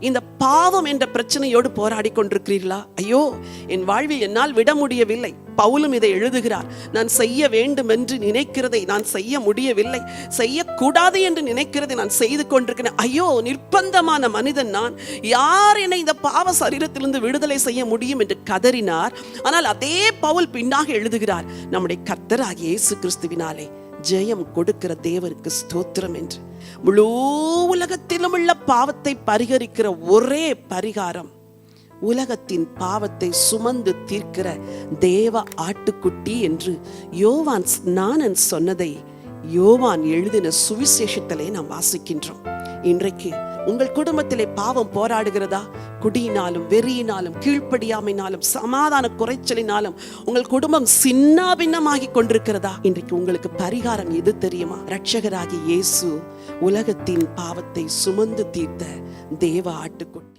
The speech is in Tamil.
இந்த பாவம் என்ற பிரச்சனையோடு போராடி கொண்டிருக்கிறீர்களா? ஐயோ, என் வாழ்வில் என்னால் விட முடியவில்லை. பவுலும் இதை எழுதுகிறார். நான் செய்ய வேண்டும் என்று நினைக்கிறதை நான் செய்ய முடியவில்லை, செய்யக்கூடாது என்று நினைக்கிறதை நான் செய்து கொண்டிருக்கிறேன். ஐயோ, நிர்பந்தமான மனிதன் நான், யார் என்னை இந்த பாவ சரீரத்திலிருந்து விடுதலை செய்ய முடியும் என்று கதறினார். ஆனால் அதே பவுல் பின்னாக எழுதுகிறார், நம்முடைய கர்த்தராகிய இயேசு கிறிஸ்துவினாலே ஜெயம் கொடுக்கிற தேவருக்கு ஸ்தோத்திரம் என்று. முழு உலகத்திலும் உள்ள பாவத்தை பரிகரிக்கிற ஒரே பரிகாரம், உலகத்தின் பாவத்தை சுமந்து தீர்க்கிற தேவ ஆட்டுக்குட்டி என்று யோவான் ஸ்நானன் சொன்னதை யோவான் எழுதின சுவிசேஷத்திலே நாம் வாசிக்கின்றோம். இன்றைக்கு உங்கள் குடும்பத்திலே பாவம் போராடுகிறதா? குடியினாலும், வெறியினாலும், கீழ்ப்படியாமையினாலும், சமாதான குறைச்சலினாலும் உங்கள் குடும்பம் சின்னாபின்னமாகி கொண்டிருக்கிறதா? இன்றைக்கு உங்களுக்கு பரிகாரம் எது தெரியுமா? இரட்சகராகிய இயேசு உலகத்தின் பாவத்தை சுமந்து தீர்த்த தேவ ஆட்டுக்குட்டி.